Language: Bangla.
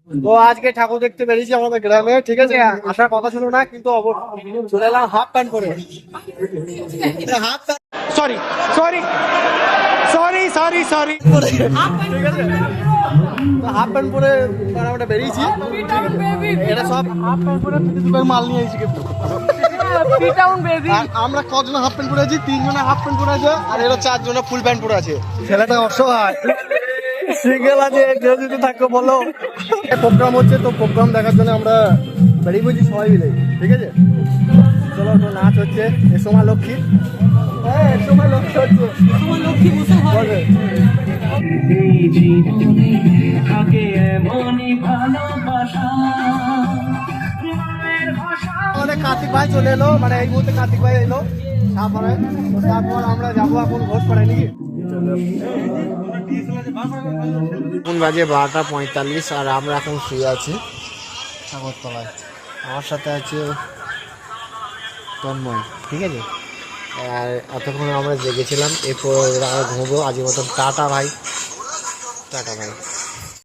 তো আজকে ঠাকুর দেখতে বেরিয়েছি আমাদের গ্রামে, ঠিক আছে। আসার কথা ছিল না, কিন্তু চলে এলাম হাফ প্যান্ট পরে। Half sorry sorry sorry sorry sorry ঠিক আছে। হাফ প্যান্ট পরে আমরা বেরিয়েছি। এটা সব হাফ প্যান্ট পরে মাল নিয়ে এসেছি কিন্তু। আমরা কজন হাফ প্যান্ট পরে আছি? 3 জনে হাফ প্যান্ট পরে আছে, আর এরা 4 জনে ফুল প্যান্ট পরে আছে। ছেলেটা অসহায় সিঙ্গেল আছে, কেউ যদি থাকো বলো। প্রোগ্রাম হচ্ছে, তো প্রোগ্রাম দেখার জন্য আমরা বেরিয়ে পড়ছি সবাই মিলে, ঠিক আছে। চলো, তো নাচ হচ্ছে এসো মা লক্ষ্মী। হ্যাঁ, এসো মা লক্ষ্মী হচ্ছে, আমাদের কার্তিক ভাই চলে এলো, মানে এই মুহূর্তে কার্তিক ভাই এলো সাপাড়ায়। তারপর আমরা যাবো এখন ঘোষ পাড়ায় নাকি। এখন বাজে 12:45, আর আমরা এখন শুয়ে আছি ঠাকুরতলায়। আমার সাথে আছে তন্ময়, ঠিক আছে। আর এতক্ষণ আমরা জেগেছিলাম, এরপর আমরা ঘুমবো আজকের মতন। টাটা ভাই, টাটা ভাই।